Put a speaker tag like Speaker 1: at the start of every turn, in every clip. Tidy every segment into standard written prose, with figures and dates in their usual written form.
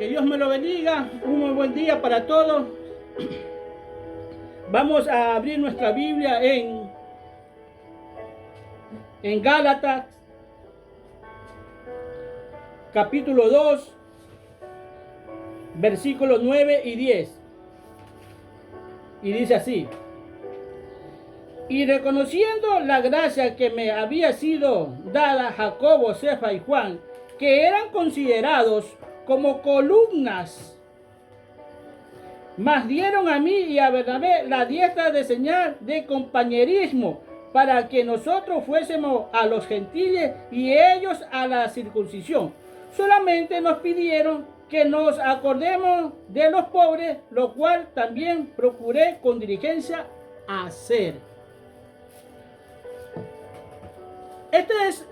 Speaker 1: que Dios me lo bendiga. Un muy buen día para todos. Vamos a abrir nuestra Biblia en Gálatas, capítulo 2, versículos 9 y 10. Y dice así: y reconociendo la gracia que me había sido dada a Jacobo, Cefa y Juan, que eran considerados como columnas, mas dieron a mí y a Bernabé la diestra de señal de compañerismo, para que nosotros fuésemos a los gentiles y ellos a la circuncisión. Solamente nos pidieron que nos acordemos de los pobres, lo cual también procuré con diligencia hacer. Este es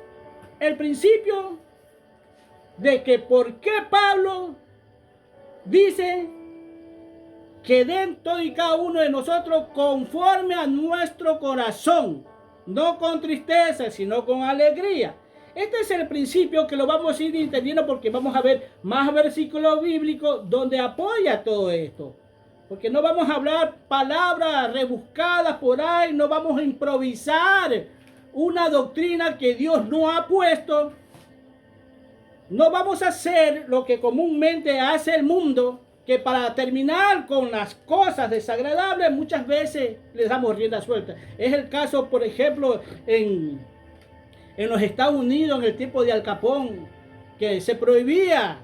Speaker 1: el principio de que por qué Pablo dice que den todo y cada uno de nosotros conforme a nuestro corazón, no con tristeza, sino con alegría. Este es el principio que lo vamos a ir entendiendo, porque vamos a ver más versículos bíblicos donde apoya todo esto. Porque no vamos a hablar palabras rebuscadas por ahí, no vamos a improvisar una doctrina que Dios no ha puesto. No vamos a hacer lo que comúnmente hace el mundo, que para terminar con las cosas desagradables muchas veces les damos rienda suelta. Es el caso, por ejemplo, en los Estados Unidos, en el tiempo de Al Capone, que se prohibía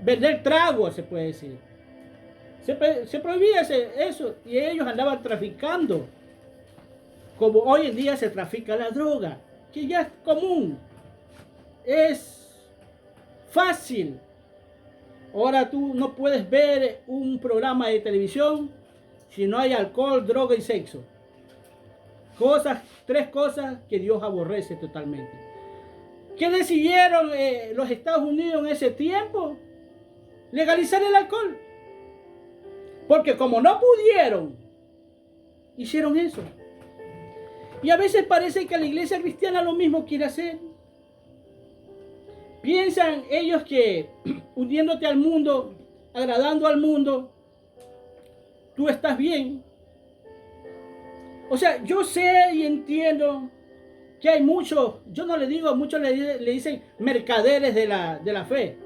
Speaker 1: vender trago, se puede decir. Se prohibía eso, y ellos andaban traficando, como hoy en día se trafica la droga, que ya es común, es fácil. Ahora tú no puedes ver un programa de televisión si no hay alcohol, droga y sexo. Tres cosas que Dios aborrece totalmente. ¿Qué decidieron los Estados Unidos en ese tiempo? Legalizar el alcohol. Porque como no pudieron, hicieron eso. Y a veces parece que la iglesia cristiana lo mismo quiere hacer. Piensan ellos que uniéndote al mundo, agradando al mundo, tú estás bien. O sea, yo sé y entiendo que hay muchos, yo no le digo, muchos le dicen mercaderes de la fe.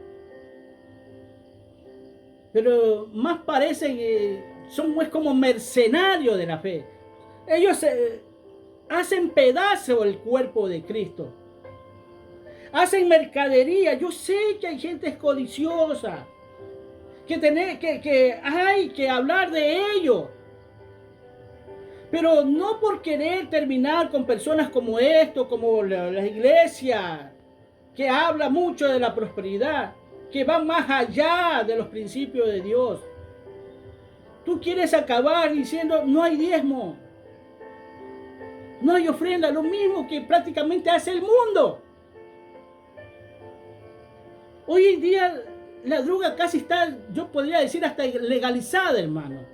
Speaker 1: Pero más parecen, son como mercenarios de la fe. Ellos hacen pedazo el cuerpo de Cristo. Hacen mercadería. Yo sé que hay gente codiciosa, que hay que hablar de ello. Pero no por querer terminar con personas como esto, como la iglesia, que habla mucho de la prosperidad, que va más allá de los principios de Dios. Tú quieres acabar diciendo no hay diezmo, no hay ofrenda, lo mismo que prácticamente hace el mundo. Hoy en día la droga casi está, yo podría decir, hasta legalizada, hermano.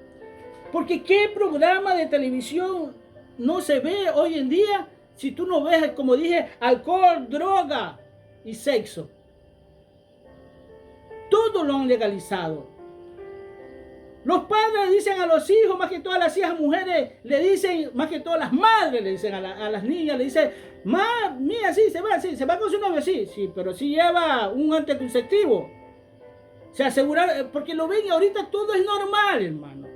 Speaker 1: Porque ¿qué programa de televisión no se ve hoy en día si tú no ves, como dije, alcohol, droga y sexo? Todo lo han legalizado. Los padres le dicen a los hijos, más que todas las hijas mujeres, le dicen, más que todas las madres le dicen a las niñas, le dicen, mira, sí, se va con su novio, sí, pero sí lleva un anticonceptivo. Se asegura, porque lo ven y ahorita todo es normal, hermano.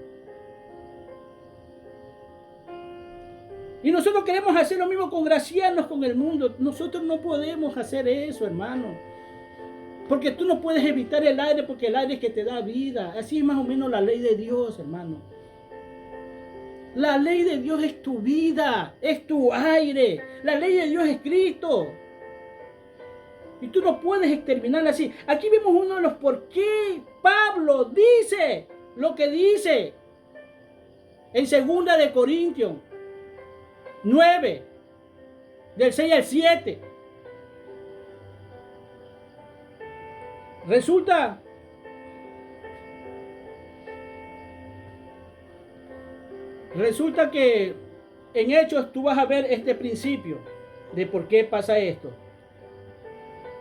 Speaker 1: Y nosotros queremos hacer lo mismo, congraciarnos con el mundo. Nosotros no podemos hacer eso, hermano. Porque tú no puedes evitar el aire, porque el aire es que te da vida. Así es más o menos la ley de Dios, hermano. La ley de Dios es tu vida, es tu aire. La ley de Dios es Cristo. Y tú no puedes exterminarla así. Aquí vemos uno de los por qué Pablo dice lo que dice en 2 de Corintios 9, del 6 al 7. Resulta que en Hechos tú vas a ver este principio de por qué pasa esto.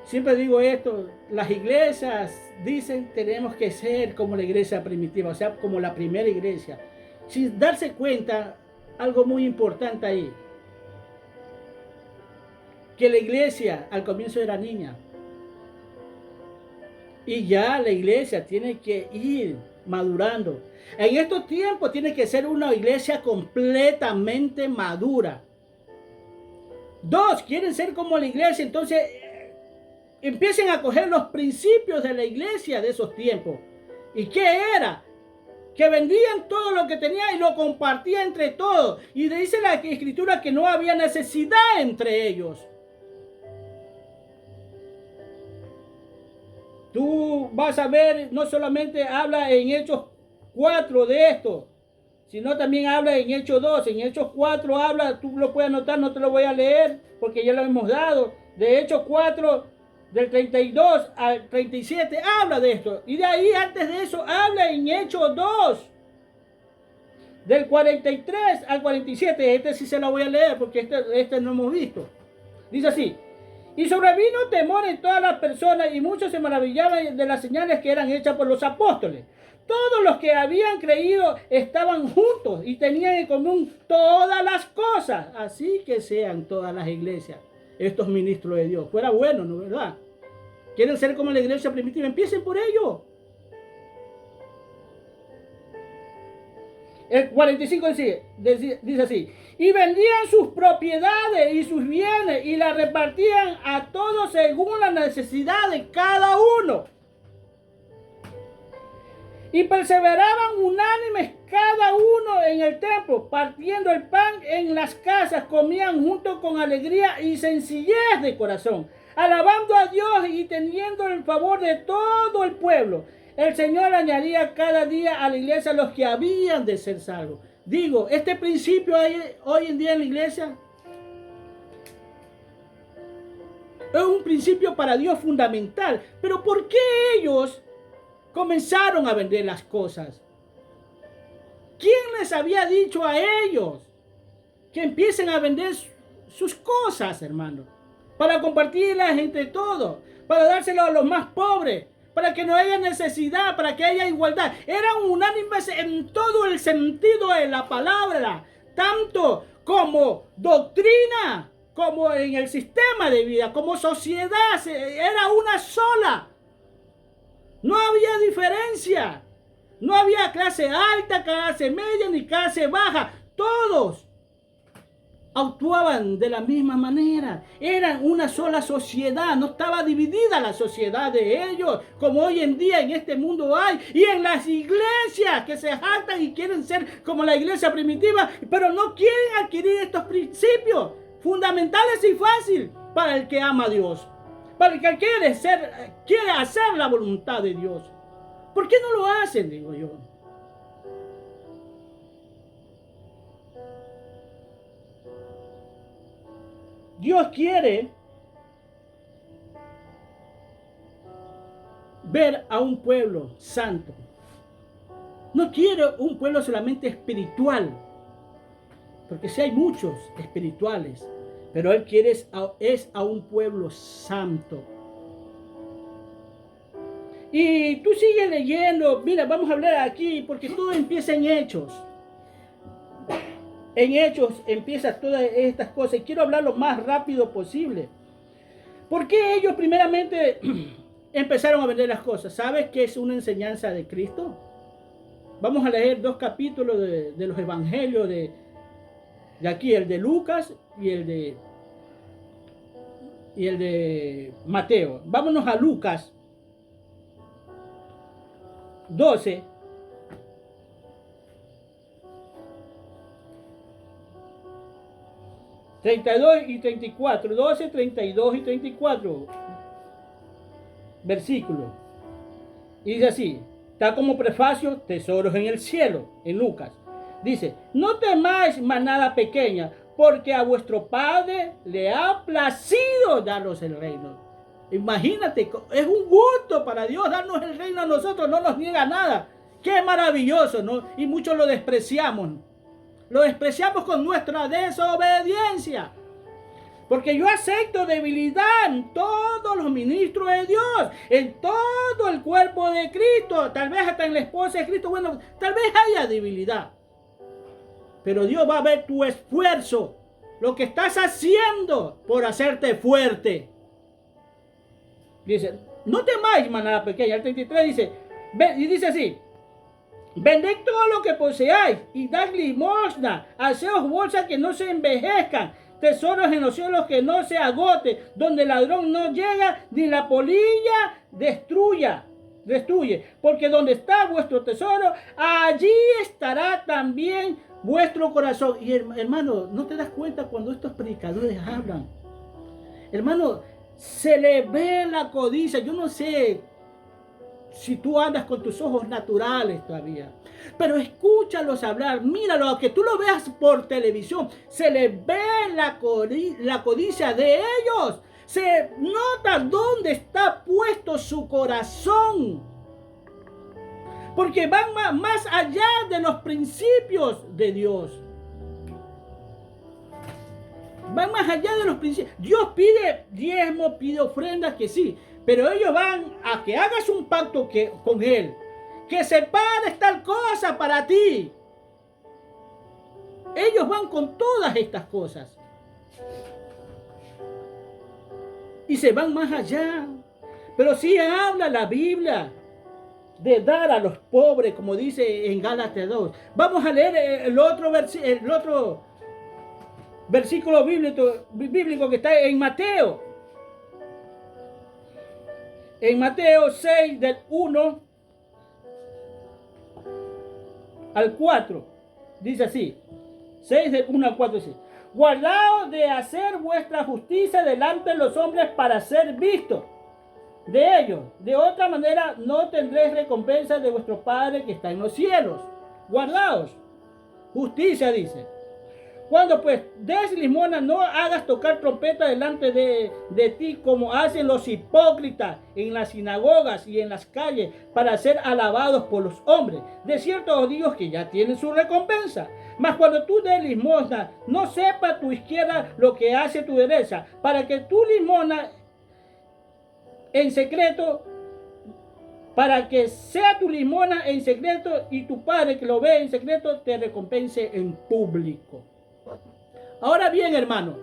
Speaker 1: Siempre digo esto, las iglesias dicen tenemos que ser como la iglesia primitiva, o sea, como la primera iglesia. Sin darse cuenta, algo muy importante ahí, que la iglesia al comienzo era niña. Y ya la iglesia tiene que ir madurando. En estos tiempos tiene que ser una iglesia completamente madura. Dos, quieren ser como la iglesia, entonces empiecen a coger los principios de la iglesia de esos tiempos. ¿Y qué era? Que vendían todo lo que tenían y lo compartían entre todos. Y dice la escritura que no había necesidad entre ellos. Tú vas a ver, no solamente habla en Hechos 4 de esto, sino también habla en Hechos 2. En Hechos 4 habla, tú lo puedes anotar, no te lo voy a leer porque ya lo hemos dado. De Hechos 4, del 32 al 37, habla de esto. Y de ahí, antes de eso, habla en Hechos 2, del 43 al 47. Este sí se lo voy a leer porque este no hemos visto. Dice así: y sobrevino temor en todas las personas, y muchos se maravillaban de las señales que eran hechas por los apóstoles. Todos los que habían creído estaban juntos y tenían en común todas las cosas. Así que sean todas las iglesias estos ministros de Dios. Fuera bueno, ¿no verdad? ¿Quieren ser como la iglesia primitiva? Empiecen por ello. El 45 dice así: y vendían sus propiedades y sus bienes y las repartían a todos según la necesidad de cada uno. Y perseveraban unánimes cada uno en el templo, partiendo el pan en las casas, comían juntos con alegría y sencillez de corazón, alabando a Dios y teniendo el favor de todo el pueblo. El Señor añadía cada día a la iglesia los que habían de ser salvos. Digo, este principio hay hoy en día en la iglesia es un principio para Dios fundamental. Pero ¿por qué ellos comenzaron a vender las cosas? ¿Quién les había dicho a ellos que empiecen a vender sus cosas, hermano? Para compartirlas entre todos, para dárselo a los más pobres, para que no haya necesidad, para que haya igualdad. Eran unánimes en todo el sentido de la palabra, tanto como doctrina, como en el sistema de vida, como sociedad. Era una sola. No había diferencia. No había clase alta, clase media, ni clase baja. Todos actuaban de la misma manera. Eran una sola sociedad. No estaba dividida la sociedad de ellos, como hoy en día en este mundo hay. Y en las iglesias que se jactan y quieren ser como la iglesia primitiva, pero no quieren adquirir estos principios fundamentales y fáciles para el que ama a Dios. Para el que quiere hacer la voluntad de Dios. ¿Por qué no lo hacen, digo yo? Dios quiere ver a un pueblo santo. No quiere un pueblo solamente espiritual, porque sí hay muchos espirituales, pero Él quiere es a un pueblo santo. Y tú sigues leyendo. Mira, vamos a hablar aquí porque todo empieza en Hechos. En Hechos empiezan todas estas cosas y quiero hablar lo más rápido posible. ¿Por qué ellos primeramente empezaron a vender las cosas? ¿Sabes qué es una enseñanza de Cristo? Vamos a leer 2 capítulos de los evangelios de aquí, el de Lucas y el de Mateo. Vámonos a Lucas 12. 32 y 34, 12, 32 y 34 versículos. Y dice así, está como prefacio, tesoros en el cielo, en Lucas. Dice, no temáis manada pequeña, porque a vuestro Padre le ha placido daros el reino. Imagínate, es un gusto para Dios darnos el reino a nosotros, no nos niega nada. Qué maravilloso, ¿no? Y muchos lo despreciamos. Lo despreciamos con nuestra desobediencia. Porque yo acepto debilidad en todos los ministros de Dios, en todo el cuerpo de Cristo, tal vez hasta en la esposa de Cristo. Bueno, tal vez haya debilidad. Pero Dios va a ver tu esfuerzo, lo que estás haciendo por hacerte fuerte. Dice, no temáis, manada pequeña. El 33 dice, y dice así: vended todo lo que poseáis y dad limosna, haceos bolsas que no se envejezcan, tesoros en los cielos que no se agote, donde el ladrón no llega ni la polilla destruye. Porque donde está vuestro tesoro, allí estará también vuestro corazón. Y hermano, ¿no te das cuenta cuando estos predicadores hablan? Hermano, se le ve la codicia. Yo no sé si tú andas con tus ojos naturales todavía, pero escúchalos hablar, míralo, aunque tú lo veas por televisión, se le ve la codicia de ellos. Se nota dónde está puesto su corazón, porque van más allá de los principios de Dios. Van más allá de los principios. Dios pide diezmo, pide ofrendas, que sí, pero ellos van a que hagas un pacto con Él, que separes tal cosa para ti. Ellos van con todas estas cosas y se van más allá. Pero sí habla la Biblia de dar a los pobres, como dice en Gálatas 2. Vamos a leer el otro versículo bíblico que está en Mateo. En Mateo 6, del 1 al 4, dice así, 6 del 1 al 4 dice: guardaos de hacer vuestra justicia delante de los hombres para ser vistos de ellos. De otra manera no tendréis recompensa de vuestro Padre que está en los cielos. Guardaos. Justicia dice. Cuando pues des limosna, no hagas tocar trompeta delante de ti, como hacen los hipócritas en las sinagogas y en las calles, para ser alabados por los hombres. De cierto os digo que ya tienen su recompensa. Mas cuando tú des limosna, no sepa tu izquierda lo que hace tu derecha, para que tu limosna en secreto, para que sea tu limosna en secreto, y tu Padre que lo ve en secreto te recompense en público. Ahora bien, hermano,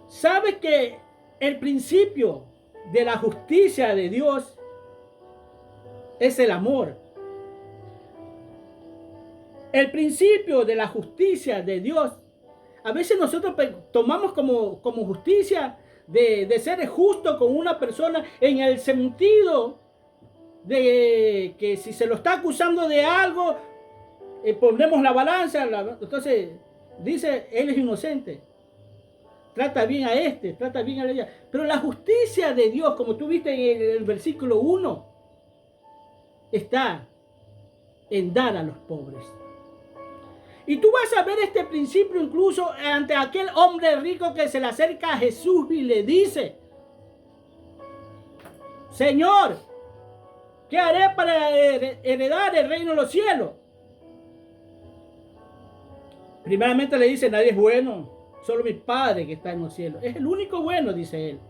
Speaker 1: ¿sabes que el principio de la justicia de Dios es el amor? El principio de la justicia de Dios, a veces nosotros tomamos como justicia de ser justo con una persona en el sentido de que si se lo está acusando de algo, ponemos la balanza, entonces dice, él es inocente, trata bien a este, trata bien a ella. Pero la justicia de Dios, como tú viste en el versículo 1, está en dar a los pobres. Y tú vas a ver este principio incluso ante aquel hombre rico que se le acerca a Jesús y le dice: Señor, ¿qué haré para heredar el reino de los cielos? Primeramente le dice: nadie es bueno, solo mi Padre que está en los cielos. Es el único bueno, dice él.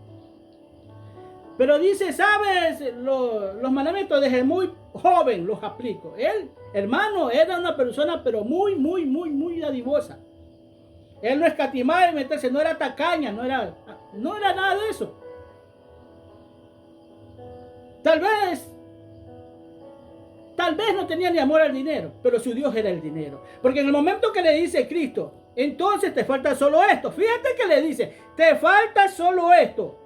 Speaker 1: Pero dice, ¿sabes? Los mandamientos desde muy joven los aplico. Él, hermano, era una persona pero muy dadivosa. Él no escatimaba en meterse, no era tacaña, no era nada de eso. Tal vez no tenía ni amor al dinero, pero su Dios era el dinero. Porque en el momento que le dice Cristo, entonces te falta solo esto. Fíjate que le dice, te falta solo esto.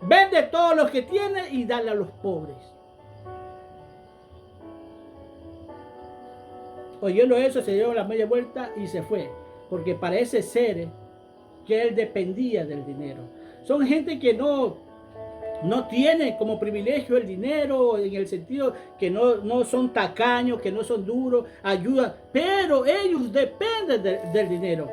Speaker 1: Vende todo lo que tienes y dale a los pobres. Oyendo eso, se dio la media vuelta y se fue. Porque parece ser que él dependía del dinero. Son gente que no tiene como privilegio el dinero, en el sentido que no son tacaños, que no son duros, ayudan, pero ellos dependen del dinero.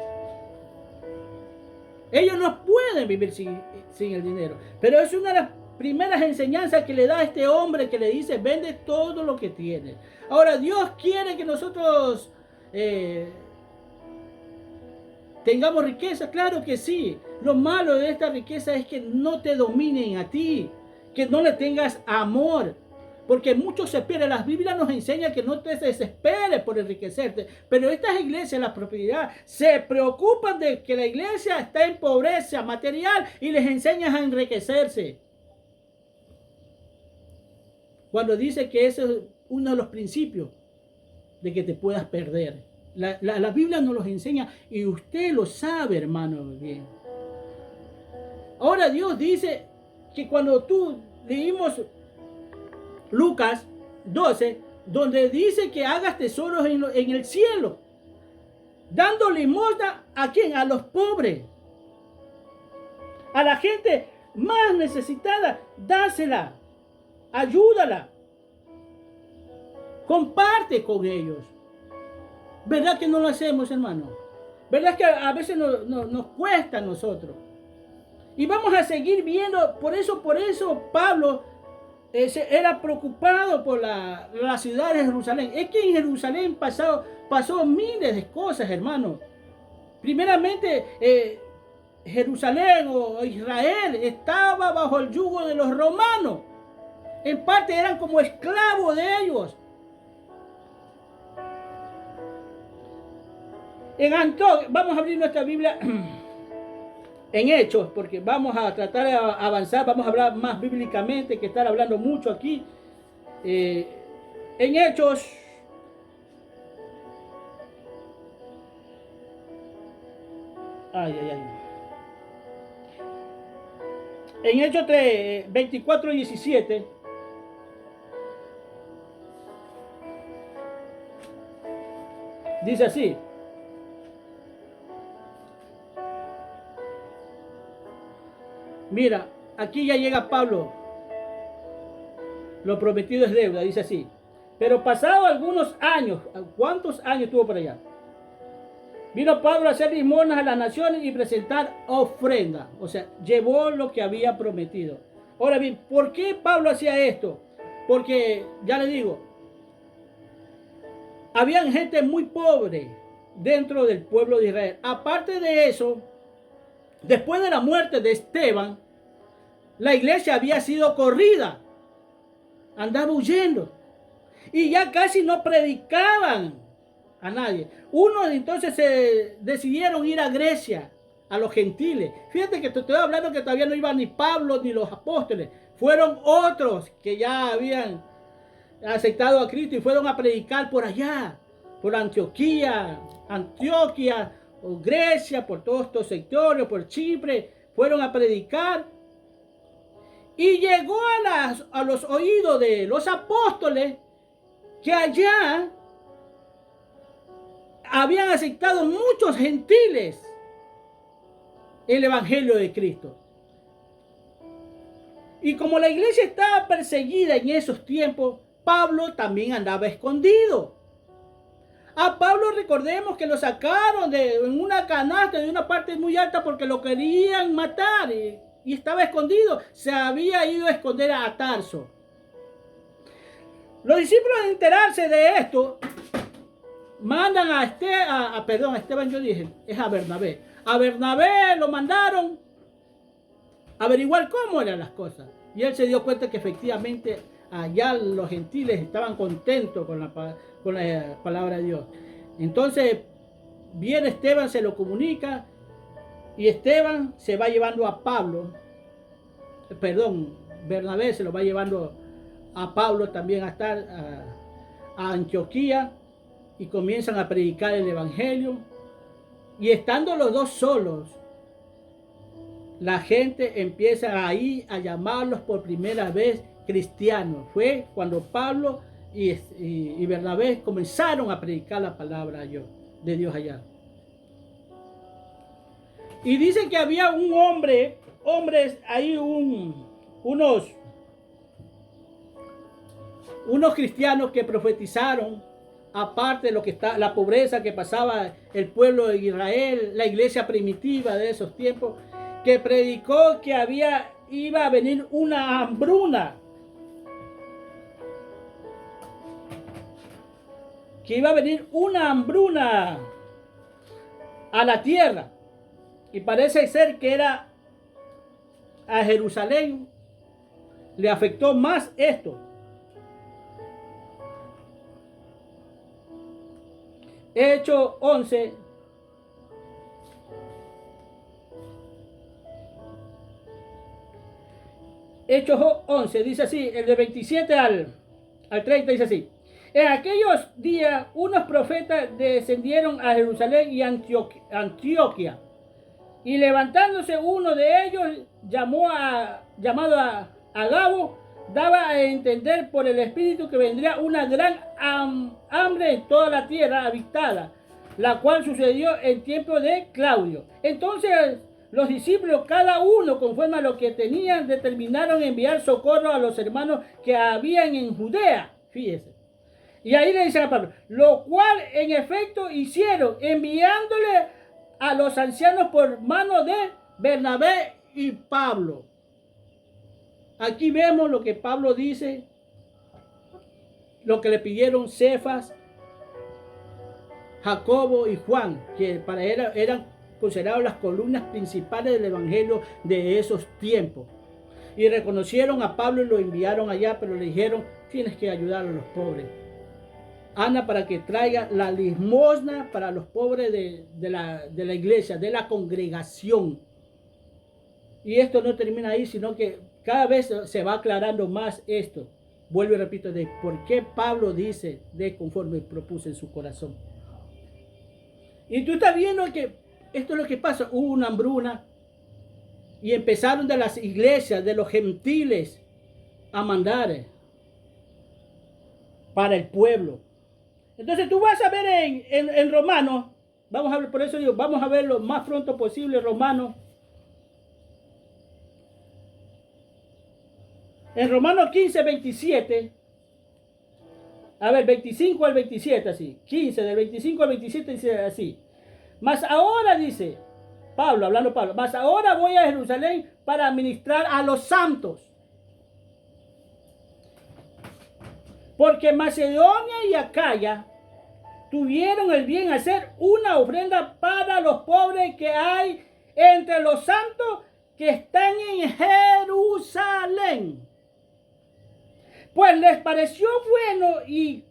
Speaker 1: Ellos no pueden vivir sin el dinero. Pero es una de las primeras enseñanzas que le da a este hombre, que le dice, vende todo lo que tienes. Ahora, Dios quiere que nosotros ¿Tengamos riqueza? Claro que sí. Lo malo de esta riqueza es que no te dominen a ti, que no le tengas amor. Porque muchos se pierden. La Biblia nos enseña que no te desesperes por enriquecerte. Pero estas iglesias, la propiedad, se preocupan de que la iglesia está en pobreza material y les enseñan a enriquecerse. Cuando dice que ese es uno de los principios de que te puedas perder. La Biblia nos los enseña y usted lo sabe, hermano. Bien. Ahora Dios dice que cuando tú leímos Lucas 12, donde dice que hagas tesoros en el cielo, dando limosna ¿a quién? A los pobres, a la gente más necesitada, dásela, ayúdala, comparte con ellos. ¿Verdad que no lo hacemos, hermano? ¿Verdad que a veces nos cuesta a nosotros? Y vamos a seguir viendo, por eso Pablo era preocupado por la ciudad de Jerusalén. Es que en Jerusalén pasó miles de cosas, hermano. Primeramente, Jerusalén o Israel estaba bajo el yugo de los romanos. En parte eran como esclavos de ellos. En Antioquía, vamos a abrir nuestra Biblia en Hechos, porque vamos a tratar de avanzar, vamos a hablar más bíblicamente que estar hablando mucho aquí. En Hechos, en Hechos 3, 24 y 17, dice así. Mira, aquí ya llega Pablo. Lo prometido es deuda, dice así. Pero pasado algunos años, ¿cuántos años estuvo por allá? Vino Pablo a hacer limosnas a las naciones y presentar ofrenda. O sea, llevó lo que había prometido. Ahora bien, ¿por qué Pablo hacía esto? Porque, ya le digo, había gente muy pobre dentro del pueblo de Israel. Aparte de eso, después de la muerte de Esteban, la iglesia había sido corrida. Andaba huyendo. Y ya casi no predicaban a nadie. Unos entonces se decidieron ir a Grecia, a los gentiles. Fíjate que te estoy hablando que todavía no iban ni Pablo ni los apóstoles. Fueron otros que ya habían aceptado a Cristo y fueron a predicar por allá, por Antioquía, o Grecia, por todos estos sectores, por Chipre. Fueron a predicar. Y llegó a los oídos de los apóstoles que allá habían aceptado muchos gentiles el evangelio de Cristo. Y como la iglesia estaba perseguida en esos tiempos, Pablo también andaba escondido. A Pablo recordemos que lo sacaron en una canasta de una parte muy alta porque lo querían matar y estaba escondido. Se había ido a esconder a Tarso. Los discípulos, al enterarse de esto, mandan a Esteban, yo dije, es a Bernabé. A Bernabé lo mandaron a averiguar cómo eran las cosas. Y él se dio cuenta que efectivamente allá los gentiles estaban contentos con la palabra de Dios. Entonces viene Esteban, se lo comunica y Esteban se va llevando a Bernabé se lo va llevando a Pablo también a estar a Antioquía y comienzan a predicar el evangelio. Y estando los dos solos, la gente empieza ahí a llamarlos por primera vez cristianos. Fue cuando Pablo y Bernabé comenzaron a predicar la palabra de Dios allá. Y dicen que había hombres ahí, unos cristianos que profetizaron, aparte de lo que está, la pobreza que pasaba el pueblo de Israel, la iglesia primitiva de esos tiempos, que predicó que iba a venir una hambruna. Que iba a venir una hambruna a la tierra. Y parece ser que era a Jerusalén le afectó más esto. Hechos 11. Hechos 11 dice así, el de 27 al 30 dice así. En aquellos días unos profetas descendieron a Jerusalén y Antioquia. Y levantándose uno de ellos, llamado a Agabo, daba a entender por el Espíritu que vendría una gran hambre en toda la tierra habitada, la cual sucedió en tiempo de Claudio. Entonces los discípulos, cada uno conforme a lo que tenían, determinaron enviar socorro a los hermanos que habían en Judea. Fíjese. Y ahí le dicen a Pablo, lo cual en efecto hicieron, enviándole a los ancianos por mano de Bernabé y Pablo. Aquí vemos lo que Pablo dice, lo que le pidieron Cefas, Jacobo y Juan, que para él eran considerados las columnas principales del evangelio de esos tiempos. Y reconocieron a Pablo y lo enviaron allá, pero le dijeron, tienes que ayudar a los pobres. Anda para que traiga la limosna para los pobres de la iglesia, de la congregación. Y esto no termina ahí, sino que cada vez se va aclarando más esto. Vuelvo y repito, de por qué Pablo dice de conforme propuso en su corazón. Y tú estás viendo que esto es lo que pasa. Hubo una hambruna y empezaron de las iglesias, de los gentiles, a mandar para el pueblo. Entonces tú vas a ver en Romanos, vamos a ver, por eso digo, vamos a ver lo más pronto posible Romanos. En Romanos 15, 27, a ver, 25 al 27, así, 15, del 25 al 27 dice así. Mas ahora dice, Pablo, hablando Pablo, mas ahora voy a Jerusalén para ministrar a los santos. Porque Macedonia y Acaya tuvieron el bien hacer una ofrenda para los pobres que hay entre los santos que están en Jerusalén. Pues les pareció bueno y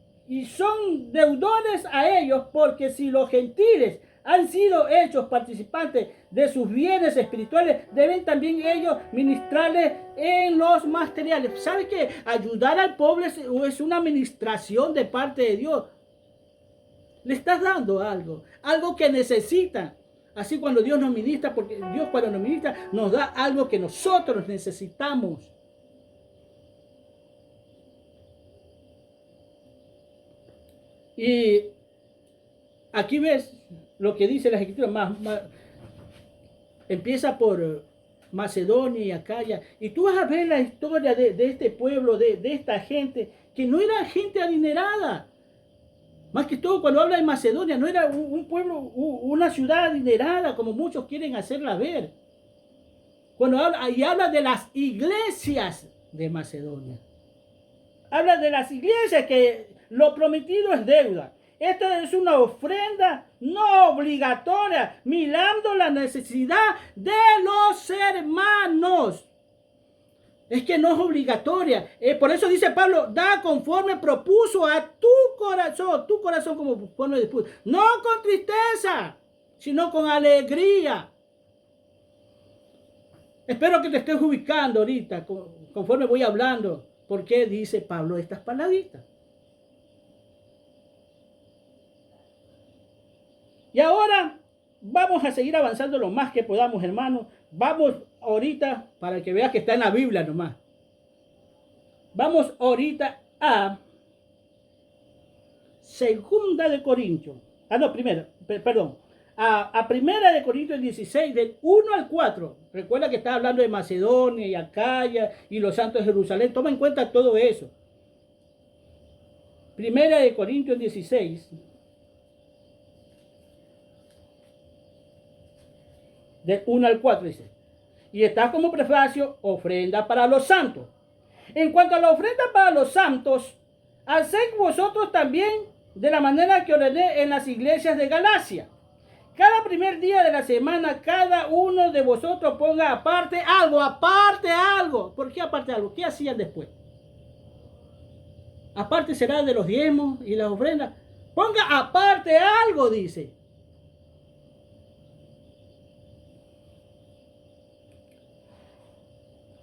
Speaker 1: son deudores a ellos, porque si los gentiles han sido hechos participantes de sus bienes espirituales, deben también ellos ministrarles en los materiales. ¿Sabe que ayudar al pobre es una administración de parte de Dios? Le estás dando algo que necesita. Así cuando Dios nos ministra, porque Dios cuando nos ministra nos da algo que nosotros necesitamos. Y aquí ves lo que dice la Escritura, empieza por Macedonia y Acaya, y tú vas a ver la historia de este pueblo, de esta gente, que no era gente adinerada. Más que todo cuando habla de Macedonia, no era un pueblo, una ciudad adinerada, como muchos quieren hacerla ver. Cuando habla de las iglesias de Macedonia. Habla de las iglesias que lo prometido es deuda. Esta es una ofrenda no obligatoria, mirando la necesidad de los hermanos. Es que no es obligatoria. Por eso dice Pablo, da conforme propuso a tu corazón como pone después. No con tristeza, sino con alegría. Espero que te estés ubicando ahorita, conforme voy hablando. ¿Por qué dice Pablo estas palabritas? Y ahora vamos a seguir avanzando lo más que podamos, hermanos. Vamos ahorita, para que veas que está en la Biblia nomás. Vamos ahorita a Segunda de Corintios. A Primera de Corintios 16, del 1 al 4. Recuerda que está hablando de Macedonia y Acaya y los santos de Jerusalén. Toma en cuenta todo eso. Primera de Corintios 16. Del 1 al 4 dice. Y está como prefacio, ofrenda para los santos. En cuanto a la ofrenda para los santos, haced vosotros también de la manera que ordené en las iglesias de Galacia. Cada primer día de la semana, cada uno de vosotros ponga aparte algo, aparte algo. ¿Por qué aparte algo? ¿Qué hacían después? Aparte será de los diezmos y las ofrendas. Ponga aparte algo, dice.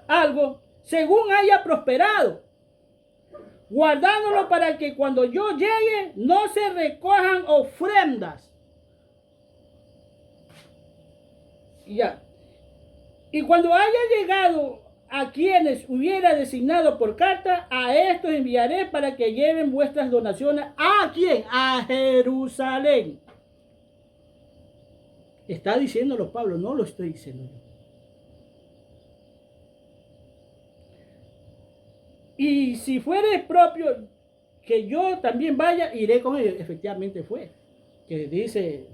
Speaker 1: Algo según haya prosperado, guardándolo para que cuando yo llegue no se recojan ofrendas. Ya. Y cuando haya llegado a quienes hubiera designado por carta, a estos enviaré para que lleven vuestras donaciones. ¿A quién? A Jerusalén. Está diciéndolo Pablo, no lo estoy diciendo yo. Y si fuere propio que yo también vaya, iré con ellos. Efectivamente fue. Que dice,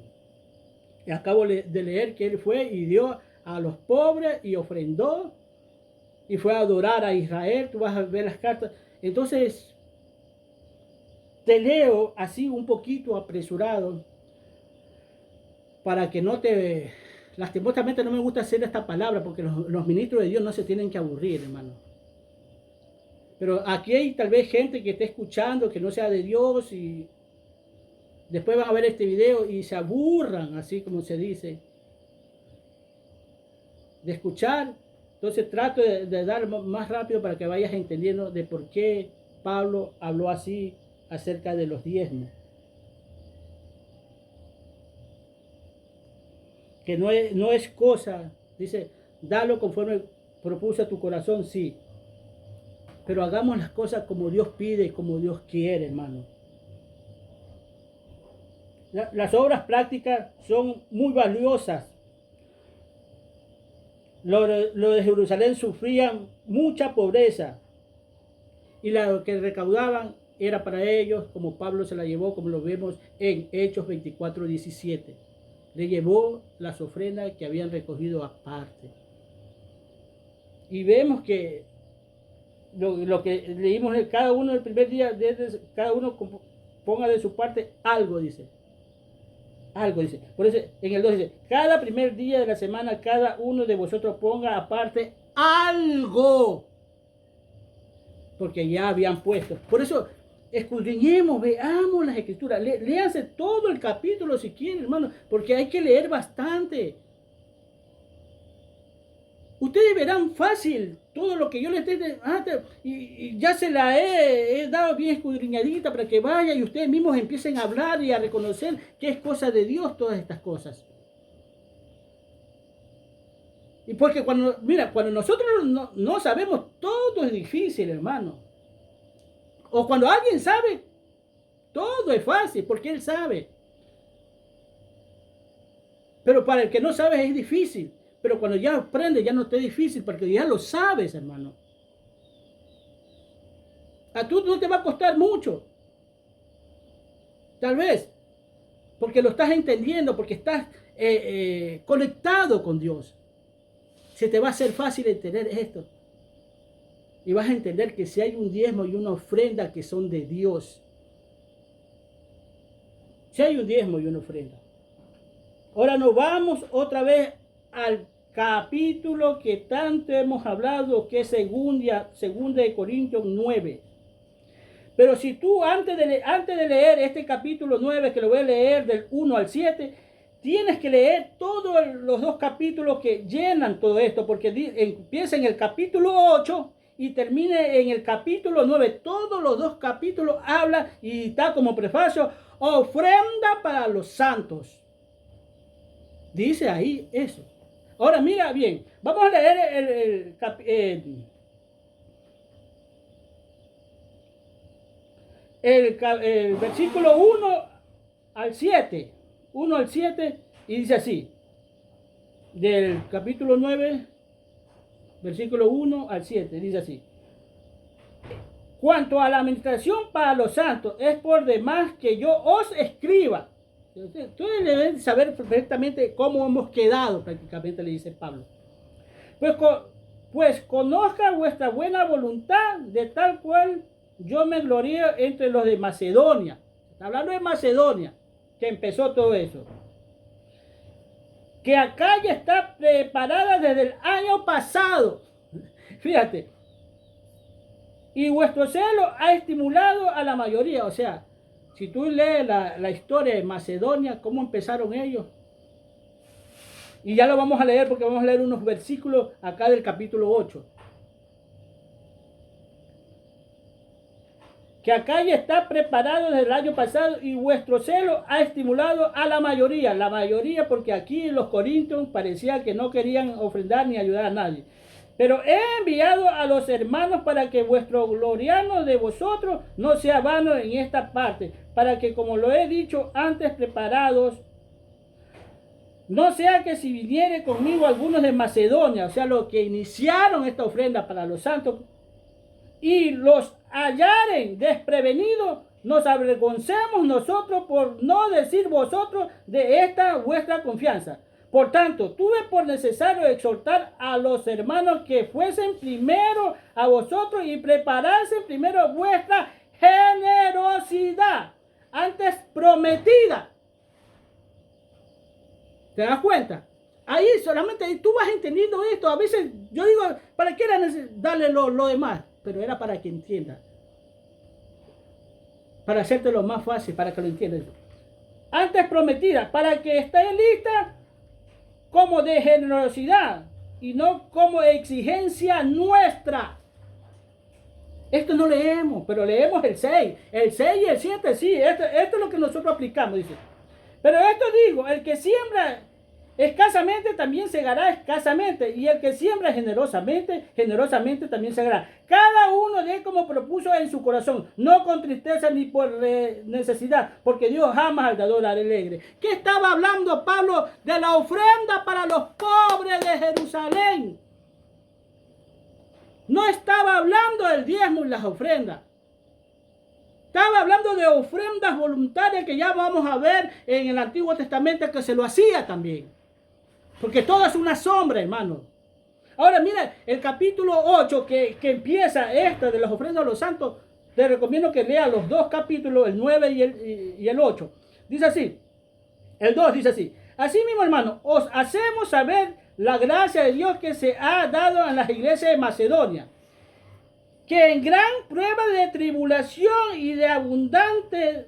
Speaker 1: acabo de leer que él fue y dio a los pobres y ofrendó. Y fue a adorar a Israel. Tú vas a ver las cartas. Entonces, te leo así un poquito apresurado. Para que no te... Lastimosamente no me gusta hacer esta palabra. Porque los ministros de Dios no se tienen que aburrir, hermano. Pero aquí hay tal vez gente que esté escuchando que no sea de Dios y después van a ver este video y se aburran, así como se dice, de escuchar. Entonces trato de dar más rápido para que vayas entendiendo de por qué Pablo habló así acerca de los diezmos. Que no es cosa, dice, dalo conforme propuso a tu corazón, sí. Pero hagamos las cosas como Dios pide y como Dios quiere, hermano. Las obras prácticas son muy valiosas. Los de Jerusalén sufrían mucha pobreza. Y lo que recaudaban era para ellos, como Pablo se la llevó, como lo vemos en Hechos 24:17. Le llevó las ofrendas que habían recogido aparte. Y vemos que lo que leímos en cada uno el primer día, cada uno ponga de su parte algo, dice. Algo, dice. Por eso en el 2 dice, cada primer día de la semana, cada uno de vosotros ponga aparte algo. Porque ya habían puesto. Por eso, escudriñemos, veamos las escrituras. Léanse todo el capítulo si quieren, hermano. Porque hay que leer bastante. Ustedes verán fácil todo lo que yo les dé y ya se la he dado bien escudriñadita para que vaya y ustedes mismos empiecen a hablar y a reconocer que es cosa de Dios todas estas cosas. Y porque cuando nosotros no sabemos, todo es difícil, hermano. O cuando alguien sabe, todo es fácil porque él sabe. Pero para el que no sabe es difícil. Pero cuando ya aprendes ya no te es difícil porque ya lo sabes, hermano. A tú no te va a costar mucho. Tal vez. Porque lo estás entendiendo, porque estás conectado con Dios. Se te va a hacer fácil entender esto. Y vas a entender que si hay un diezmo y una ofrenda que son de Dios. Si hay un diezmo y una ofrenda. Ahora nos vamos otra vez al capítulo que tanto hemos hablado, que es segunda de Corintios 9. Pero si tú antes de leer este capítulo 9, que lo voy a leer del 1 al 7, tienes que leer todos los dos capítulos que llenan todo esto, porque empieza en el capítulo 8 y termina en el capítulo 9. Todos los dos capítulos hablan y está como prefacio, ofrenda para los santos. Dice ahí eso. Ahora mira bien, vamos a leer el versículo 1 al 7. 1 al 7 y dice así. Del capítulo 9, versículo 1 al 7, dice así. Cuanto a la administración para los santos, es por demás que yo os escriba. Ustedes deben saber perfectamente cómo hemos quedado, prácticamente le dice Pablo. Pues conozca vuestra buena voluntad, de tal cual yo me glorío entre los de Macedonia. Está hablando de Macedonia, que empezó todo eso. que acá ya está preparada desde el año pasado. Fíjate. Y vuestro celo ha estimulado a la mayoría. O sea, si tú lees la historia de Macedonia, cómo empezaron ellos. Y ya lo vamos a leer porque vamos a leer unos versículos acá del capítulo 8. Que acá ya está preparado desde el año pasado y vuestro celo ha estimulado a la mayoría porque aquí los corintios parecía que no querían ofrendar ni ayudar a nadie. Pero he enviado a los hermanos para que vuestro gloriano de vosotros no sea vano en esta parte, para que, como lo he dicho antes, preparados, no sea que si viniere conmigo algunos de Macedonia, o sea, los que iniciaron esta ofrenda para los santos, y los hallaren desprevenidos, nos avergoncemos nosotros por no decir vosotros de esta vuestra confianza. Por tanto, tuve por necesario exhortar a los hermanos que fuesen primero a vosotros y preparasen primero vuestra generosidad, antes prometida. ¿Te das cuenta? Ahí solamente tú vas entendiendo esto. A veces yo digo, ¿para qué era darle lo demás? Pero era para que entienda. Para hacerte lo más fácil, para que lo entiendas. Antes prometida, para que esté lista como de generosidad y no como exigencia nuestra. Esto no leemos, pero leemos el 6. El 6 y el 7, sí. Esto es lo que nosotros aplicamos, dice. Pero esto digo, el que siembra escasamente también segará escasamente, y el que siembra generosamente, generosamente también segará. Cada uno dé como propuso en su corazón, no con tristeza ni por necesidad, porque Dios jamás al dador alegre. ¿Qué estaba hablando Pablo? De la ofrenda para los pobres de Jerusalén. No estaba hablando del diezmo y las ofrendas. Estaba hablando de ofrendas voluntarias que ya vamos a ver en el Antiguo Testamento que se lo hacía también. Porque todo es una sombra, hermano. Ahora mira, el capítulo 8 que empieza esta de las ofrendas a los santos, te recomiendo que leas los dos capítulos, el 9 y el 8. Dice así, el 2 dice así. Así mismo, hermano, os hacemos saber la gracia de Dios que se ha dado en las iglesias de Macedonia, que en gran prueba de tribulación y de abundancia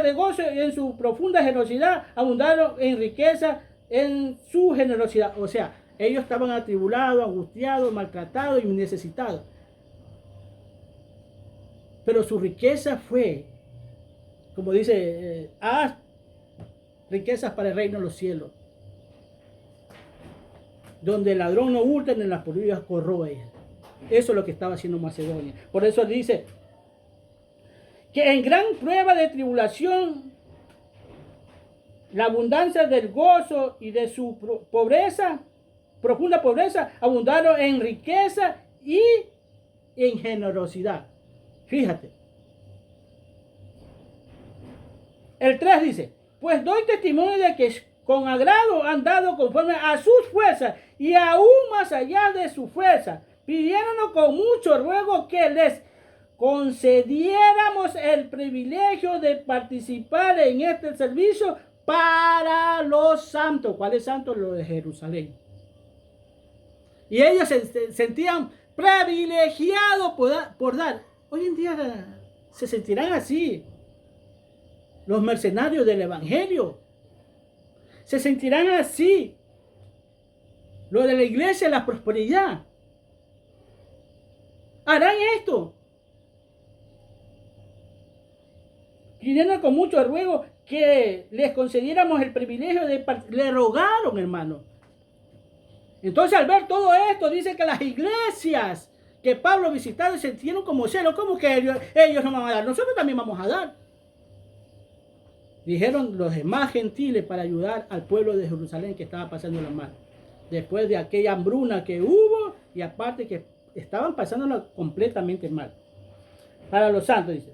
Speaker 1: de gozo en su profunda generosidad, abundaron en riqueza en su generosidad. O sea, ellos estaban atribulados, angustiados, maltratados y necesitados. Pero su riqueza fue, como dice, haz riquezas para el reino de los cielos, donde el ladrón no hurta ni las polillas corroe. Eso es lo que estaba haciendo Macedonia. Por eso dice que en gran prueba de tribulación, la abundancia del gozo y de su pobreza, profunda pobreza, abundaron en riqueza y en generosidad. Fíjate. El 3 dice, pues doy testimonio de que con agrado han dado conforme a sus fuerzas y aún más allá de su fuerza, pidiéndonos con mucho ruego que les concediéramos el privilegio de participar en este servicio para los santos. ¿Cuáles santos? Los de Jerusalén. Y ellos se sentían privilegiados por dar. Hoy en día se sentirán así. Los mercenarios del evangelio se sentirán así. Los de la iglesia, la prosperidad, harán esto, pidiendo con mucho ruego que les concediéramos el privilegio de le rogaron, hermano. Entonces, al ver todo esto, dice que las iglesias que Pablo visitaba se sintieron como celos. ¿Cómo que ellos no van a dar? Nosotros también vamos a dar. Dijeron los demás gentiles para ayudar al pueblo de Jerusalén que estaba pasando la mal. Después de aquella hambruna que hubo y aparte que estaban pasándola completamente mal. Para los santos, dice.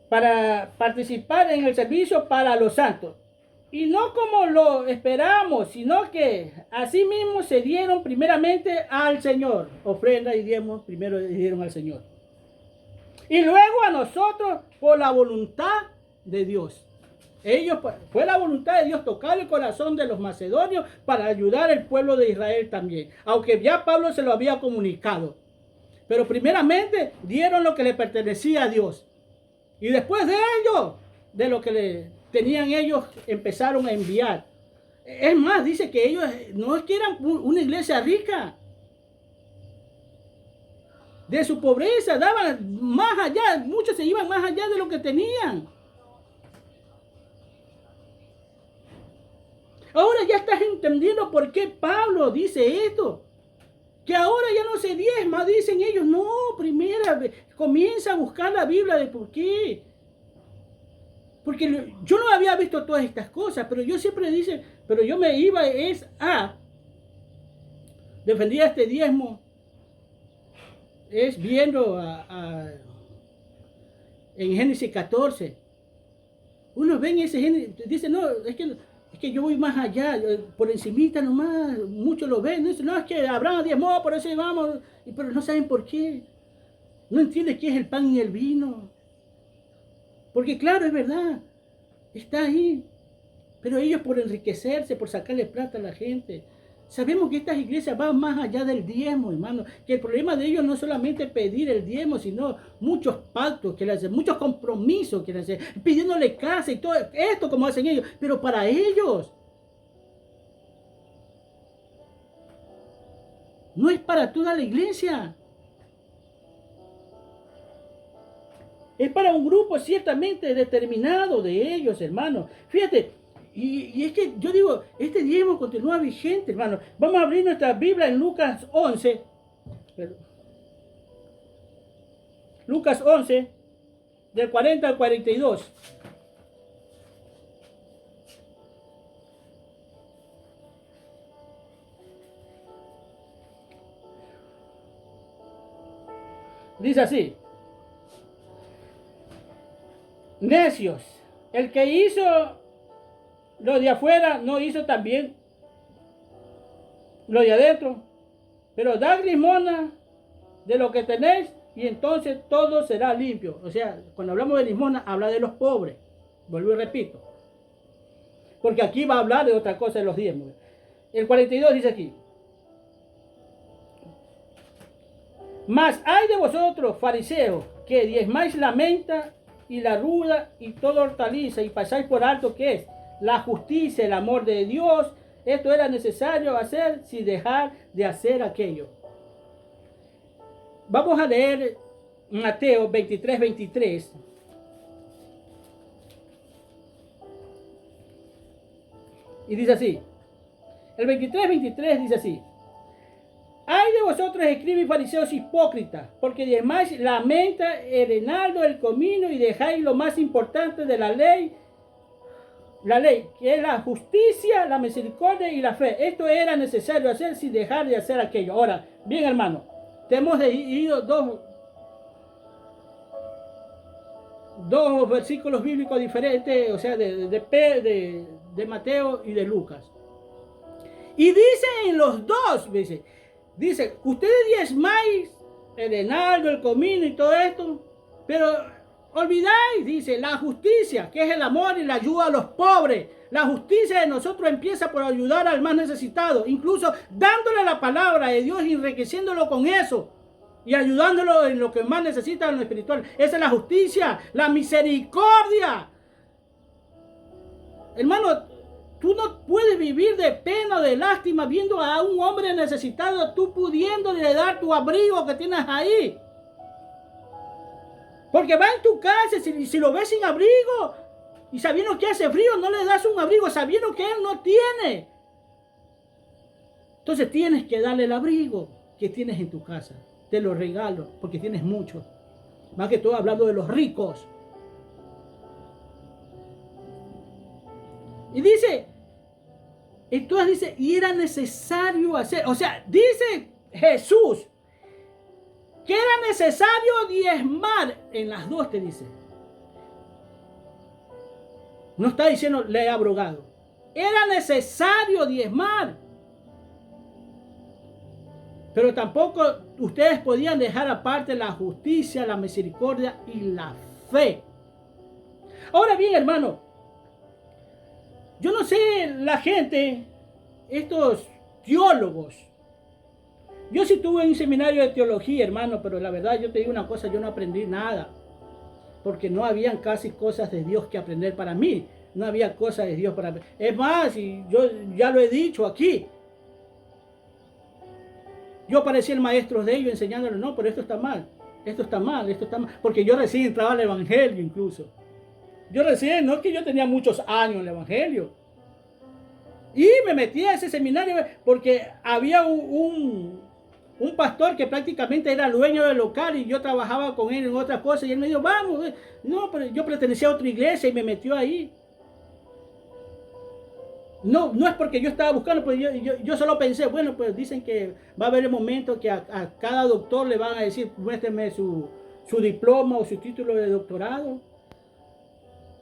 Speaker 1: Para participar en el servicio para los santos. Y no como lo esperamos, sino que así mismo se dieron primeramente al Señor. Ofrenda y diezmos primero dieron al Señor. Y luego a nosotros por la voluntad de Dios. Ellos, fue la voluntad de Dios tocar el corazón de los macedonios para ayudar al pueblo de Israel también. Aunque ya Pablo se lo había comunicado. Pero primeramente dieron lo que le pertenecía a Dios. Y después de ello, de lo que le tenían ellos, empezaron a enviar. Es más, dice que ellos no es que eran una iglesia rica. De su pobreza, daban más allá, muchos se iban más allá de lo que tenían. Ahora ya estás entendiendo por qué Pablo dice esto. Que ahora ya no se diezma, dicen ellos. No, primera vez, comienza a buscar la Biblia de por qué. Porque yo no había visto todas estas cosas, pero yo siempre dice, pero yo me iba defendía este diezmo, es viendo en Génesis 14. Uno ve en ese Génesis, dice, no, es que yo voy más allá, por encimita nomás, muchos lo ven, dicen, no, es que Abraham diezmó, por eso vamos, pero no saben por qué. No entienden qué es el pan y el vino. Porque claro, es verdad, está ahí. Pero ellos por enriquecerse, por sacarle plata a la gente. Sabemos que estas iglesias van más allá del diezmo, hermano. Que el problema de ellos no es solamente pedir el diezmo, sino muchos pactos que le hacen, muchos compromisos que le hacen, pidiéndole casa y todo esto como hacen ellos. Pero para ellos no es para toda la iglesia. Es para un grupo ciertamente determinado de ellos, hermano. Fíjate, y es que yo digo, este diezmo continúa vigente, hermano. Vamos a abrir nuestra Biblia en Lucas 11. Lucas 11, del 40 al 42. Dice así. Necios, el que hizo lo de afuera no hizo también lo de adentro, pero dad limosna de lo que tenéis y entonces todo será limpio. O sea, cuando hablamos de limosna, habla de los pobres. Vuelvo y repito, porque aquí va a hablar de otra cosa de los diezmos. El 42 dice aquí: mas hay de vosotros, fariseos, que diezmáis la menta y la ruda y toda hortaliza, y pasáis por alto que es la justicia, el amor de Dios. Esto era necesario hacer sin dejar de hacer aquello. Vamos a leer Mateo 23, 23. Y dice así. El 23, 23 dice así: ay de vosotros, escribas y fariseos hipócritas, porque diezmáis la menta, el enaldo, el comino, y dejáis lo más importante de la ley, que es la justicia, la misericordia y la fe. Esto era necesario hacer sin dejar de hacer aquello. Ahora, bien, hermano, te hemos leído dos versículos bíblicos diferentes, o sea, de Mateo y de Lucas. Y dice en los dos, dice, ustedes diezmáis el enaldo, el comino y todo esto, pero olvidáis, dice, la justicia, que es el amor y la ayuda a los pobres. La justicia de nosotros empieza por ayudar al más necesitado, incluso dándole la palabra de Dios y enriqueciéndolo con eso y ayudándolo en lo que más necesita en lo espiritual. Esa es la justicia, la misericordia. Hermano, tú no puedes vivir de pena o de lástima viendo a un hombre necesitado, tú pudiéndole dar tu abrigo que tienes ahí. Porque va en tu casa, si lo ves sin abrigo y sabiendo que hace frío, no le das un abrigo, sabiendo que él no tiene. Entonces tienes que darle el abrigo que tienes en tu casa. Te lo regalo porque tienes mucho. Más que todo hablando de los ricos. Y dice, entonces dice, y era necesario hacer, o sea, dice Jesús que era necesario diezmar. En las dos te dice. No está diciendo le he abrogado. Era necesario diezmar. Pero tampoco ustedes podían dejar aparte la justicia, la misericordia y la fe. Ahora bien, hermano, Yo no sé, la gente, estos teólogos. Yo sí tuve un seminario de teología, hermano, pero la verdad yo te digo una cosa, yo no aprendí nada. Porque no habían casi cosas de Dios que aprender para mí. No había cosas de Dios para mí. Es más, y yo ya lo he dicho aquí. Yo parecía el maestro de ellos enseñándoles, no, pero esto está mal. Esto está mal, esto está mal. Porque yo recién entraba al evangelio incluso. Yo recién, no es que yo tenía muchos años en el evangelio. Y me metí a ese seminario porque había un pastor que prácticamente era dueño del local y yo trabajaba con él en otras cosas. Y él me dijo, vamos. No, pero yo pertenecía a otra iglesia y me metió ahí. No, no es porque yo estaba buscando, pues yo solo pensé, bueno, pues dicen que va a haber el momento que a cada doctor le van a decir, muéstrame su diploma o su título de doctorado.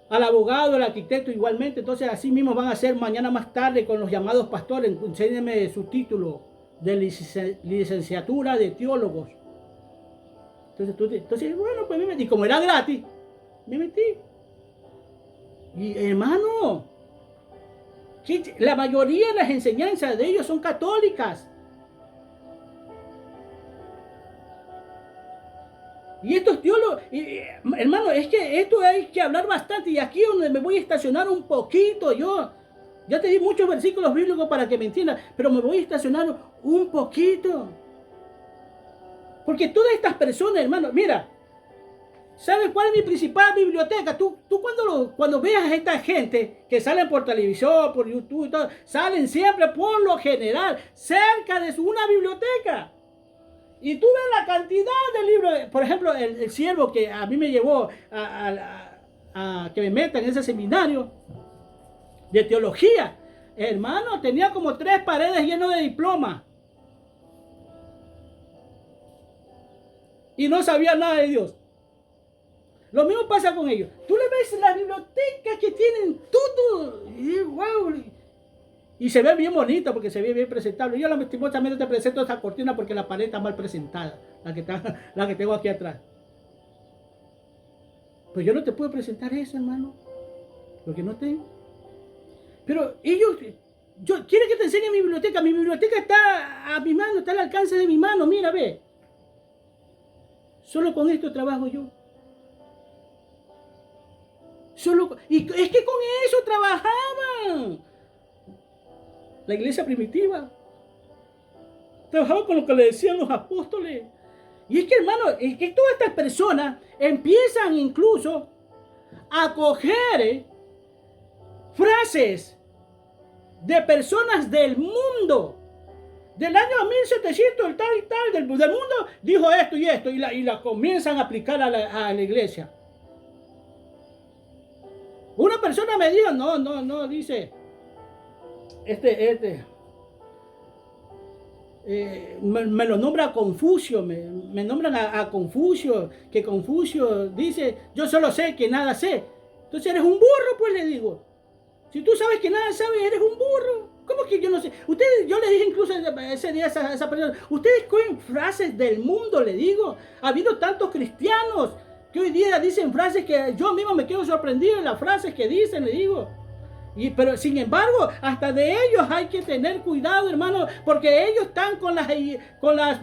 Speaker 1: Al abogado, al arquitecto igualmente. Entonces así mismo van a hacer mañana más tarde con los llamados pastores. Enséñenme su título de licenciatura de teólogos. Entonces bueno, pues me metí. Como era gratis, me metí. Y hermano, la mayoría de las enseñanzas de ellos son católicas. Y estos teólogos, hermano, es que esto hay que hablar bastante. Y aquí donde me voy a estacionar un poquito, yo ya te di muchos versículos bíblicos para que me entiendas, pero me voy a estacionar un poquito. Porque todas estas personas, hermano, mira, ¿sabes cuál es mi principal biblioteca? Tú cuando veas a esta gente que salen por televisión, por YouTube y todo, salen siempre por lo general cerca de una biblioteca. Y tú ves la cantidad de libros, por ejemplo, el siervo que a mí me llevó a que me meta en ese seminario de teología, hermano, tenía como 3 paredes llenas de diplomas. Y no sabía nada de Dios. Lo mismo pasa con ellos. Tú le ves las bibliotecas que tienen todo, y wow. Y se ve bien bonita porque se ve bien presentable. Yo lastimosamente te presento esta cortina porque la pared está mal presentada. La que tengo aquí atrás. Pues yo no te puedo presentar eso, hermano. Porque no tengo. Pero ellos, quiero que te enseñe mi biblioteca. Mi biblioteca está a mi mano, está al alcance de mi mano. Mira, ve. Solo con esto trabajo yo. Y es que con eso trabajaban. La iglesia primitiva trabajaba con lo que le decían los apóstoles. Y es que, hermano, es que todas estas personas empiezan incluso a coger frases de personas del mundo. Del año 1700, el tal y tal, del mundo, dijo esto y esto, y la comienzan a aplicar a la iglesia. Una persona me dijo, no, dice, me lo nombra Confucio, me nombran a Confucio, que Confucio dice, yo solo sé que nada sé. Entonces eres un burro, pues le digo. Si tú sabes que nada sabes, eres un burro. ¿Cómo que yo no sé? Ustedes, yo le dije incluso ese día a esa persona, ustedes cogen frases del mundo, le digo. Ha habido tantos cristianos que hoy día dicen frases que yo mismo me quedo sorprendido en las frases que dicen, le digo. Pero sin embargo, hasta de ellos hay que tener cuidado, hermano, porque ellos están con las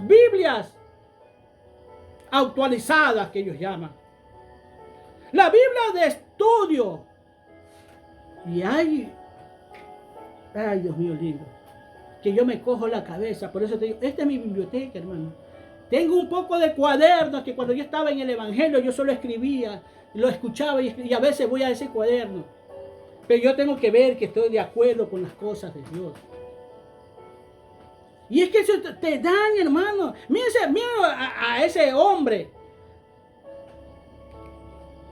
Speaker 1: Biblias actualizadas, que ellos llaman. La Biblia de estudio. Y ay, Dios mío lindo, que yo me cojo la cabeza. Por eso te digo, esta es mi biblioteca, hermano. Tengo un poco de cuadernos que cuando yo estaba en el evangelio yo solo escribía, lo escuchaba y a veces voy a ese cuaderno. Pero yo tengo que ver que estoy de acuerdo con las cosas de Dios. Y es que eso te daña, hermano. Mira a ese hombre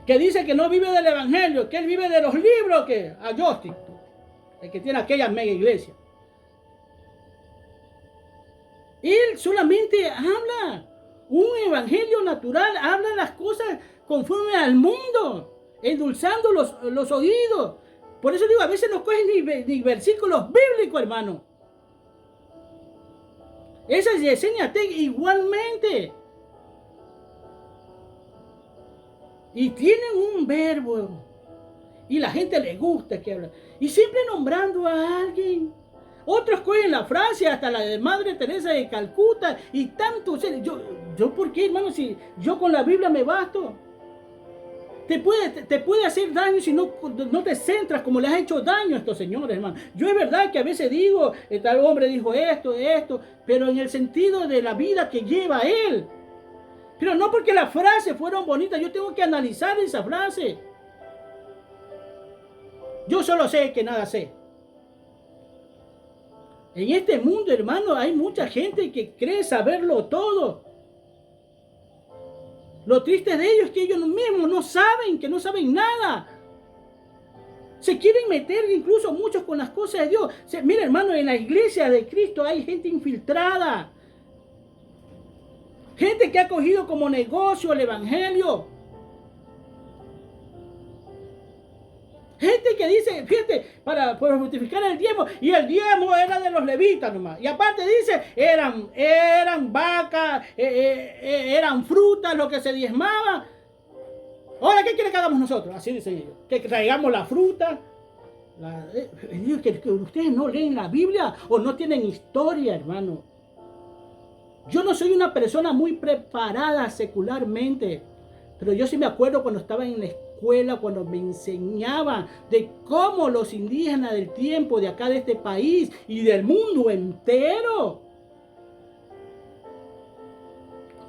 Speaker 1: que dice que no vive del evangelio, que él vive de los libros que a Justin, el que tiene aquella mega iglesia. Él solamente habla un evangelio natural, habla las cosas conforme al mundo, endulzando los oídos. Por eso digo, a veces no cogen ni versículos bíblicos, hermano. Esa es Yesenia Tech igualmente. Y tienen un verbo. Y la gente le gusta que hable. Y siempre nombrando a alguien. Otros cogen la frase, hasta la de Madre Teresa de Calcuta. Y tanto. Yo ¿por qué, hermano? Si yo con la Biblia me basto. Te puede hacer daño si no te centras como le has hecho daño a estos señores, hermano. Yo es verdad que a veces digo, tal hombre dijo esto, pero en el sentido de la vida que lleva él. Pero no porque las frases fueron bonitas, yo tengo que analizar esa frase. Yo solo sé que nada sé. En este mundo, hermano, hay mucha gente que cree saberlo todo. Lo triste de ellos es que ellos mismos no saben, que no saben nada. Se quieren meter incluso muchos con las cosas de Dios. Mira, hermano, en la iglesia de Cristo hay gente infiltrada. Gente que ha cogido como negocio el evangelio. Gente que dice, fíjate, para justificar el diezmo, y el diezmo era de los levitas nomás. Y aparte dice, eran vacas, eran frutas lo que se diezmaba. Ahora, ¿qué quiere que hagamos nosotros? Así dice ellos. Que traigamos la fruta. Que ustedes no leen la Biblia o no tienen historia, hermano. Yo no soy una persona muy preparada secularmente, pero yo sí me acuerdo cuando estaba en la escuela, cuando me enseñaban de cómo los indígenas del tiempo de acá de este país y del mundo entero,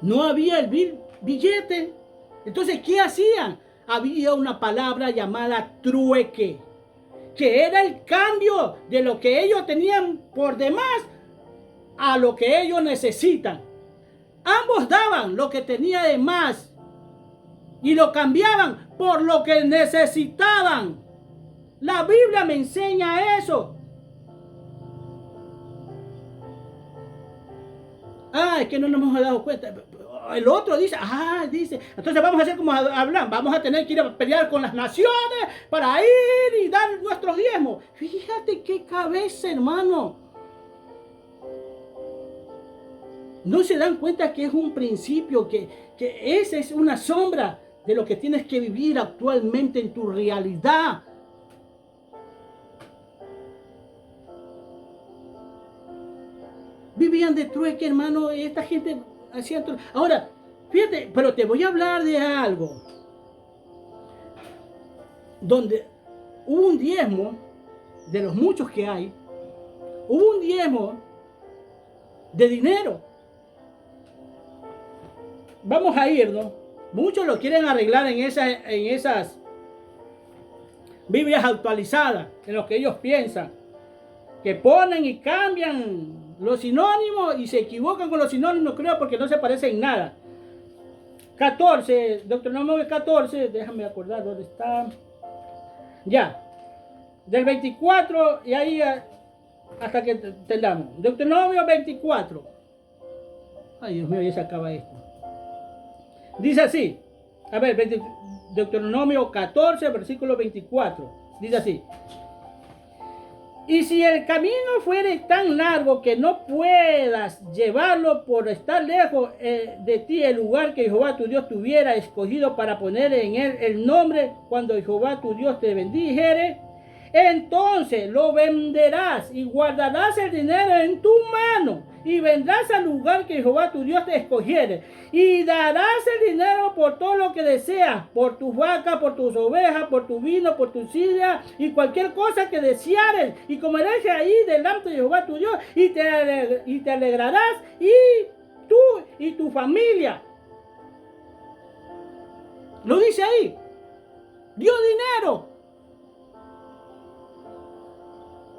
Speaker 1: no había el billete. Entonces, ¿qué hacían? Había una palabra llamada trueque, que era el cambio de lo que ellos tenían por demás a lo que ellos necesitan. Ambos daban lo que tenía de más y lo cambiaban por lo que necesitaban. La Biblia me enseña eso. Es que no nos hemos dado cuenta. El otro dice, entonces vamos a hacer como hablan, vamos a tener que ir a pelear con las naciones para ir y dar nuestros diezmos. Fíjate qué cabeza, hermano. No se dan cuenta que es un principio, que esa es una sombra de lo que tienes que vivir actualmente en tu realidad. Vivían de trueque, hermano, esta gente hacía trueque. Ahora, fíjate, pero te voy a hablar de algo. Donde hubo un diezmo, de los muchos que hay, hubo un diezmo de dinero. Vamos a irnos. Muchos lo quieren arreglar en esas Biblias actualizadas, en lo que ellos piensan, que ponen y cambian los sinónimos y se equivocan con los sinónimos, creo, porque no se parecen en nada. 14, Deuteronomio 14, déjame acordar dónde está. Ya, del 24 y ahí hasta que entendamos. Deuteronomio 24. Ay, Dios mío, ya se acaba esto. Dice así, a ver, Deuteronomio 14, versículo 24. Dice así: y si el camino fuere tan largo que no puedas llevarlo por estar lejos de ti el lugar que Jehová tu Dios tuviera escogido para poner en él el nombre cuando Jehová tu Dios te bendijere, entonces lo venderás y guardarás el dinero en tu mano y vendrás al lugar que Jehová tu Dios te escogiere y darás el dinero por todo lo que deseas, por tus vacas, por tus ovejas, por tu vino, por tu sidra y cualquier cosa que deseares, y comerás ahí delante de Jehová tu Dios y te alegrarás, y tú y tu familia. Lo dice ahí. Dio dinero.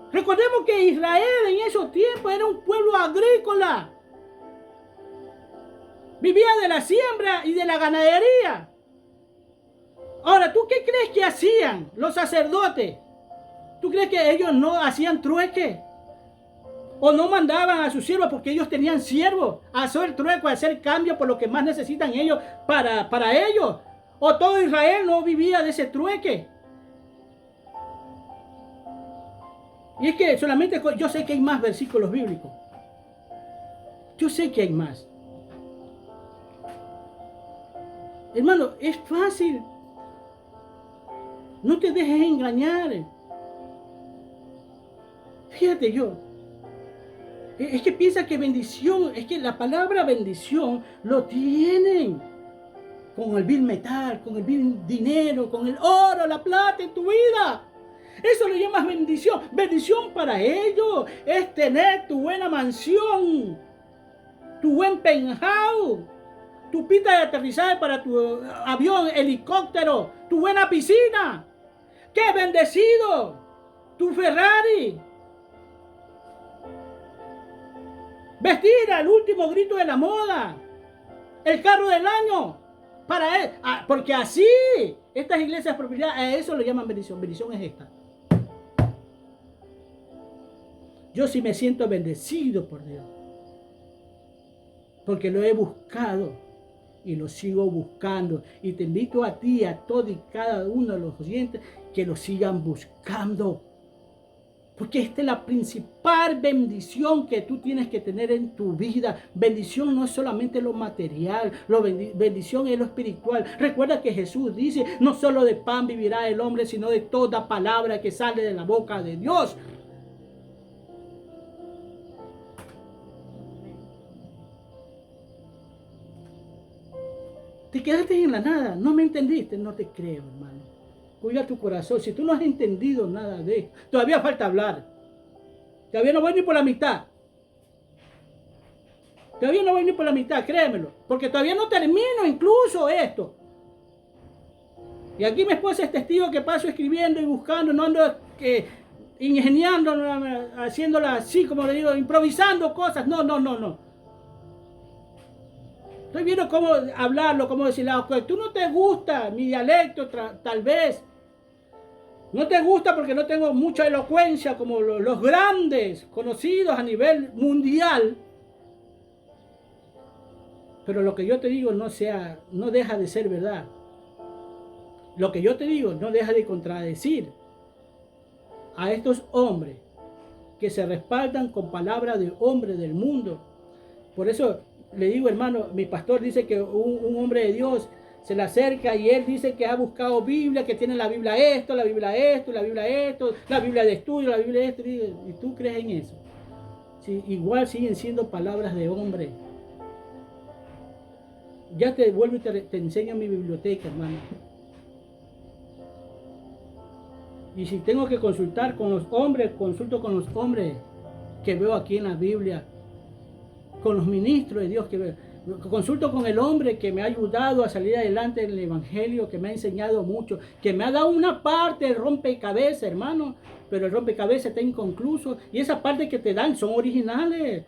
Speaker 1: Recordemos que Israel en esos tiempos era un pueblo agrícola. Vivía de la siembra y de la ganadería. Ahora, ¿tú qué crees que hacían los sacerdotes? ¿Tú crees que ellos no hacían trueque? ¿O no mandaban a sus siervos porque ellos tenían siervos a hacer trueque, a hacer cambio por lo que más necesitan ellos para ellos? ¿O todo Israel no vivía de ese trueque? Y es que solamente yo sé que hay más versículos bíblicos. Yo sé que hay más. Hermano, es fácil. No te dejes engañar. Fíjate es que piensa que bendición, es que la palabra bendición lo tienen con el vil metal, con el vil dinero, con el oro, la plata en tu vida. Eso lo llamas bendición. Bendición para ellos es tener tu buena mansión, tu buen penthouse, tu pista de aterrizaje para tu avión, helicóptero, tu buena piscina. ¡Qué bendecido! Tu Ferrari. Vestir al último grito de la moda. El carro del año. Para él. Porque así, estas iglesias propiedad, a eso lo llaman bendición. Bendición es esta. Yo sí me siento bendecido por Dios. Porque lo he buscado. Y lo sigo buscando. Y te invito a ti, a todos y cada uno de los oyentes, que lo sigan buscando. Porque esta es la principal bendición que tú tienes que tener en tu vida. Bendición no es solamente lo material, bendición es lo espiritual. Recuerda que Jesús dice, no solo de pan vivirá el hombre, sino de toda palabra que sale de la boca de Dios. Te quedaste en la nada, no me entendiste, no te creo, hermano. Cuida tu corazón. Si tú no has entendido nada de esto, todavía falta hablar. Todavía no voy ni por la mitad. Todavía no voy ni por la mitad, créemelo. Porque todavía no termino incluso esto. Y aquí mi esposa es testigo que paso escribiendo y buscando, no ando ingeniando, haciéndola así, como le digo, improvisando cosas. No. Estoy viendo cómo hablarlo, cómo decirlo. Tú no te gusta mi dialecto, tal vez. No te gusta porque no tengo mucha elocuencia como los grandes conocidos a nivel mundial. Pero lo que yo te digo no deja de ser verdad. Lo que yo te digo no deja de contradecir a estos hombres que se respaldan con palabras de hombres del mundo. Por eso le digo, hermano, mi pastor dice que un hombre de Dios se le acerca y él dice que ha buscado Biblia, que tiene la Biblia esto, la Biblia esto, la Biblia esto, la Biblia de estudio, la Biblia esto. ¿Y tú crees en eso? Sí, igual siguen siendo palabras de hombre. Ya te vuelvo y te enseño mi biblioteca, hermano. Y si tengo que consultar con los hombres, consulto con los hombres que veo aquí en la Biblia, con los ministros de Dios que veo. Consulto con el hombre que me ha ayudado a salir adelante en el evangelio, que me ha enseñado mucho, que me ha dado una parte del rompecabezas, hermano, pero el rompecabezas está inconcluso y esas partes que te dan son originales,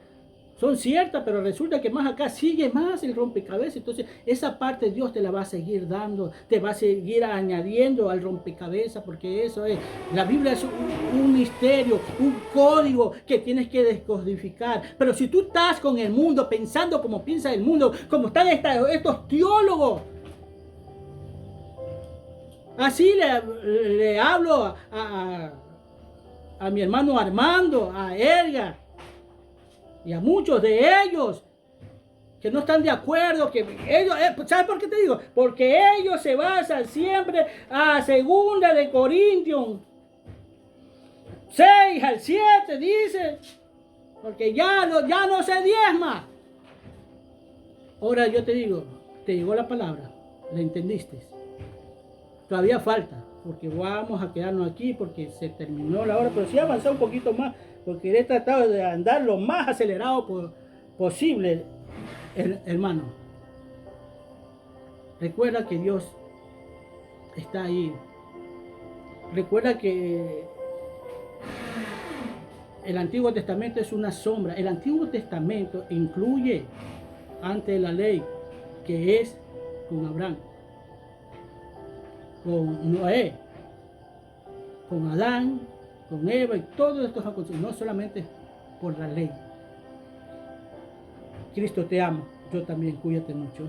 Speaker 1: son ciertas, pero resulta que más acá sigue más el rompecabezas. Entonces esa parte Dios te la va a seguir dando, te va a seguir añadiendo al rompecabezas, porque eso es, la Biblia es un misterio, un código que tienes que descodificar. Pero si tú estás con el mundo, pensando como piensa el mundo, como están estos teólogos, así le hablo a mi hermano Armando, a Edgar, y a muchos de ellos que no están de acuerdo, que ellos, ¿sabes por qué te digo? Porque ellos se basan siempre a 2 de Corintios 6 al 7, dice, porque ya no se diezma. Ahora yo te digo, te llegó la palabra, ¿la entendiste? Todavía falta, porque vamos a quedarnos aquí porque se terminó la hora, pero sí avanzar un poquito más, porque he tratado de andar lo más acelerado posible, hermano. Recuerda que Dios está ahí. Recuerda que el Antiguo Testamento es una sombra. El Antiguo Testamento incluye antes de la ley, que es con Abraham, con Noé, con Adán, con Eva y todos estos acontecimientos, no solamente por la ley. Cristo te ama, yo también, cuídate mucho.